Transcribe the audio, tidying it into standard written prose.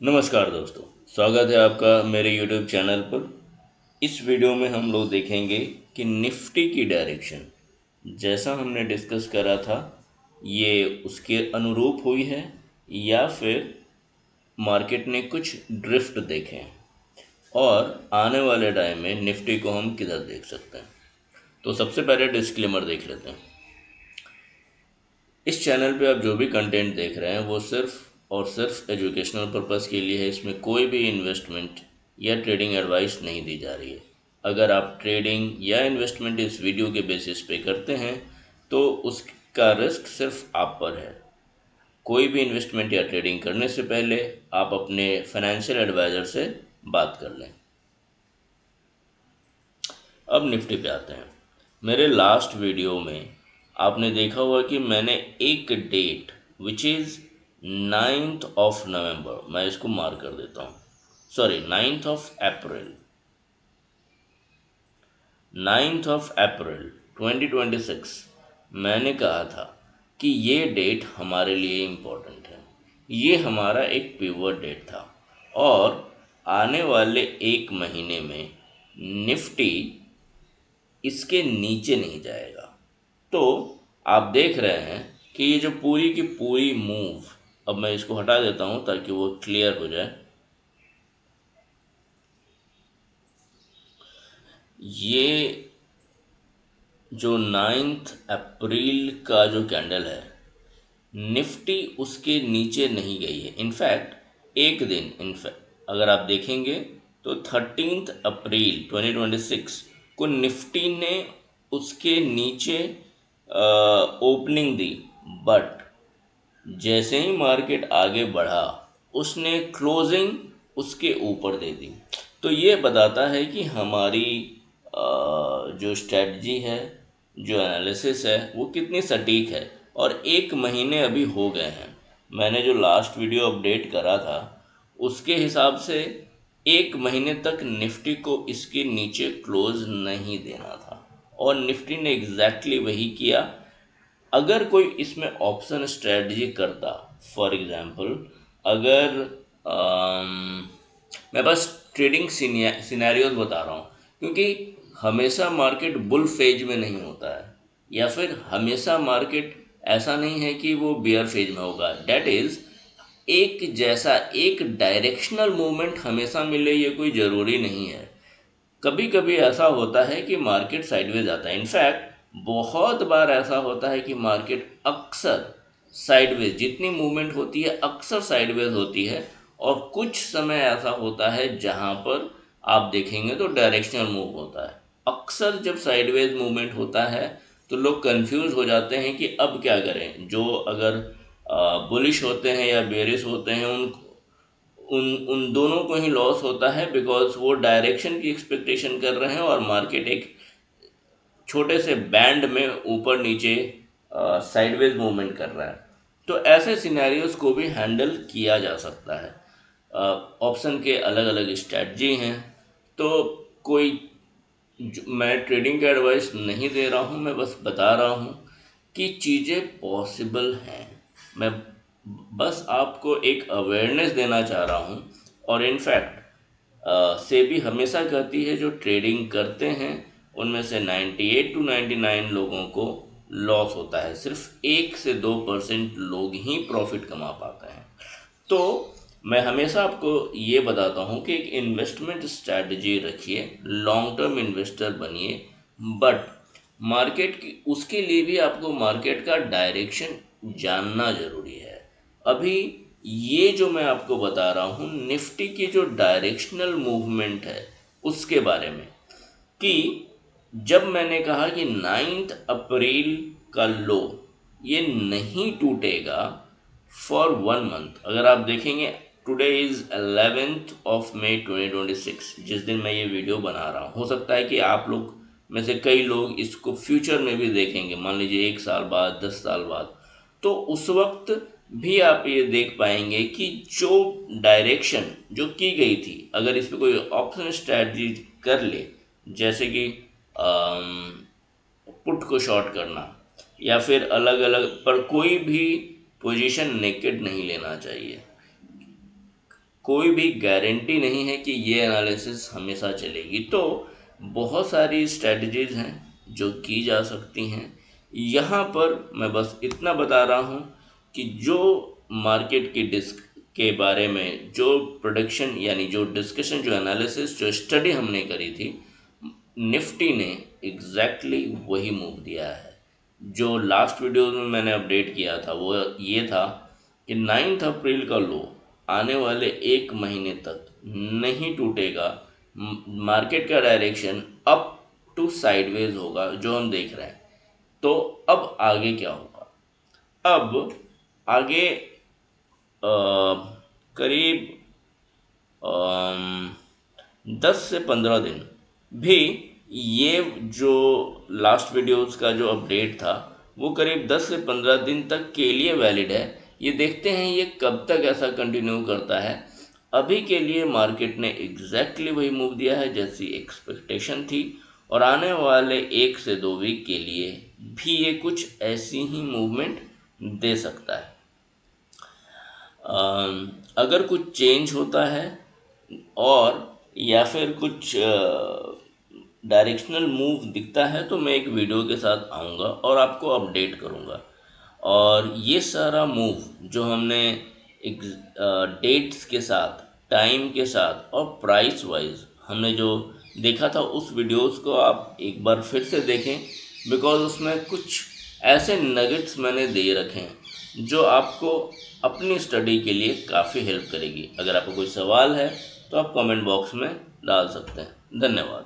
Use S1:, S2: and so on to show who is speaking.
S1: नमस्कार दोस्तों, स्वागत है आपका मेरे YouTube चैनल पर। इस वीडियो में हम लोग देखेंगे कि निफ्टी की डायरेक्शन जैसा हमने डिस्कस करा था ये उसके अनुरूप हुई है या फिर मार्केट ने कुछ ड्रिफ्ट देखे हैं और आने वाले टाइम में निफ्टी को हम किधर देख सकते हैं। तो सबसे पहले डिस्क्लेमर देख लेते हैं। इस चैनल पे आप जो भी कंटेंट देख रहे हैं वो सिर्फ और सिर्फ एजुकेशनल पर्पस के लिए है। इसमें कोई भी इन्वेस्टमेंट या ट्रेडिंग एडवाइस नहीं दी जा रही है। अगर आप ट्रेडिंग या इन्वेस्टमेंट इस वीडियो के बेसिस पे करते हैं तो उसका रिस्क सिर्फ आप पर है। कोई भी इन्वेस्टमेंट या ट्रेडिंग करने से पहले आप अपने फाइनेंशियल एडवाइज़र से बात कर लें। अब निफ्टी पे आते हैं। मेरे लास्ट वीडियो में आपने देखा होगा कि मैंने एक डेट विच इज़ 9 नवंबर, मैं इसको मार्क कर देता हूँ, सॉरी 9 अप्रैल 9 अप्रैल 2026 मैंने कहा था कि ये डेट हमारे लिए इम्पोर्टेंट है। ये हमारा एक पिवट डेट था और आने वाले एक महीने में निफ्टी इसके नीचे नहीं जाएगा। तो आप देख रहे हैं कि ये जो पूरी की पूरी मूव, अब मैं इसको हटा देता हूँ ताकि वो क्लियर हो जाए। ये जो 9 अप्रैल का जो कैंडल है, निफ्टी उसके नीचे नहीं गई है। इनफैक्ट एक दिन, इनफैक्ट अगर आप देखेंगे तो 13 अप्रैल 2026 को निफ्टी ने उसके नीचे ओपनिंग दी, बट जैसे ही मार्केट आगे बढ़ा उसने क्लोजिंग उसके ऊपर दे दी। तो ये बताता है कि हमारी जो स्ट्रेटजी है, जो एनालिसिस है, वो कितनी सटीक है। और एक महीने अभी हो गए हैं। मैंने जो लास्ट वीडियो अपडेट करा था उसके हिसाब से एक महीने तक निफ्टी को इसके नीचे क्लोज नहीं देना था और निफ्टी ने एग्जैक्टली वही किया। अगर कोई इसमें ऑप्शन स्ट्रेटजी करता, फॉर एग्जांपल, अगर मैं बस ट्रेडिंग सिनेरियोज बता रहा हूँ, क्योंकि हमेशा मार्केट बुल फेज में नहीं होता है या फिर हमेशा मार्केट ऐसा नहीं है कि वो बियर फेज में होगा। डैट इज़ एक जैसा एक डायरेक्शनल मूवमेंट हमेशा मिले ये कोई ज़रूरी नहीं है। कभी कभी ऐसा होता है कि मार्केट साइडवेज आता है। इनफैक्ट बहुत बार ऐसा होता है कि मार्केट अक्सर साइडवेज, जितनी मूवमेंट होती है अक्सर साइडवेज होती है। और कुछ समय ऐसा होता है जहां पर आप देखेंगे तो डायरेक्शनल मूव होता है। अक्सर जब साइडवेज मूवमेंट होता है तो लोग कंफ्यूज हो जाते हैं कि अब क्या करें। जो अगर बुलिश होते हैं या बेरिश होते हैं उन उन उन दोनों को ही लॉस होता है, बिकॉज वो डायरेक्शन की एक्सपेक्टेशन कर रहे हैं और मार्केट एक छोटे से बैंड में ऊपर नीचे साइडवेज मूवमेंट कर रहा है। तो ऐसे सिनेरियोज को भी हैंडल किया जा सकता है। ऑप्शन के अलग अलग स्ट्रेटजी हैं। तो कोई मैं ट्रेडिंग का एडवाइस नहीं दे रहा हूँ, मैं बस बता रहा हूँ कि चीज़ें पॉसिबल हैं। मैं बस आपको एक अवेयरनेस देना चाह रहा हूँ। और इनफैक्ट सेबी हमेशा कहती है जो ट्रेडिंग करते हैं उनमें से 98 to 99 लोगों को लॉस होता है, सिर्फ 1 से 2% लोग ही प्रॉफिट कमा पाते हैं। तो मैं हमेशा आपको ये बताता हूँ कि एक इन्वेस्टमेंट स्ट्रैटेजी रखिए, लॉन्ग टर्म इन्वेस्टर बनिए, बट मार्केट की उसके लिए भी आपको मार्केट का डायरेक्शन जानना ज़रूरी है। अभी ये जो मैं आपको बता रहा हूँ निफ्टी की जो डायरेक्शनल मूवमेंट है उसके बारे में, कि जब मैंने कहा कि 9 अप्रैल का लो ये नहीं टूटेगा फॉर 1 मंथ। अगर आप देखेंगे टुडे इज़ 11 मई 2026, जिस दिन मैं ये वीडियो बना रहा हूँ। हो सकता है कि आप लोग में से कई लोग इसको फ्यूचर में भी देखेंगे, मान लीजिए 1 साल बाद, 10 साल बाद। तो उस वक्त भी आप ये देख पाएंगे कि जो डायरेक्शन जो की गई थी, अगर इस पर कोई ऑप्शन स्ट्रैटेजी कर ले, जैसे कि पुट को शॉर्ट करना या फिर अलग अलग, पर कोई भी पोजीशन नेकेड नहीं लेना चाहिए। कोई भी गारंटी नहीं है कि ये एनालिसिस हमेशा चलेगी। तो बहुत सारी स्ट्रेटजीज़ हैं जो की जा सकती हैं। यहाँ पर मैं बस इतना बता रहा हूँ कि जो मार्केट की डिस्क के बारे में जो प्रोडिक्शन यानी जो डिस्कशन, जो एनालिसिस, जो स्टडी हमने करी थी, निफ्टी ने एग्जैक्टली वही मूव दिया है। जो लास्ट वीडियो में मैंने अपडेट किया था वो ये था कि 9 अप्रैल का लो आने वाले 1 महीने तक नहीं टूटेगा। मार्केट का डायरेक्शन अप टू साइडवेज होगा जो हम देख रहे हैं। तो अब आगे क्या होगा? अब आगे करीब 10 से 15 दिन भी, ये जो लास्ट वीडियोस का जो अपडेट था वो करीब 10 से 15 दिन तक के लिए वैलिड है। ये देखते हैं ये कब तक ऐसा कंटिन्यू करता है। अभी के लिए मार्केट ने एग्जैक्टली वही मूव दिया है जैसी एक्सपेक्टेशन थी, और आने वाले 1 से 2 वीक के लिए भी ये कुछ ऐसी ही मूवमेंट दे सकता है। अगर कुछ चेंज होता है और या फिर कुछ डायरेक्शनल मूव दिखता है तो मैं एक वीडियो के साथ आऊँगा और आपको अपडेट करूँगा। और ये सारा मूव जो हमने एक डेट्स के साथ, टाइम के साथ और प्राइस वाइज हमने जो देखा था, उस वीडियोस को आप एक बार फिर से देखें, बिकॉज उसमें कुछ ऐसे नगेट्स मैंने दे रखे हैं जो आपको अपनी स्टडी के लिए काफ़ी हेल्प करेगी। अगर आपको कोई सवाल है तो आप कमेंट बॉक्स में डाल सकते हैं। धन्यवाद।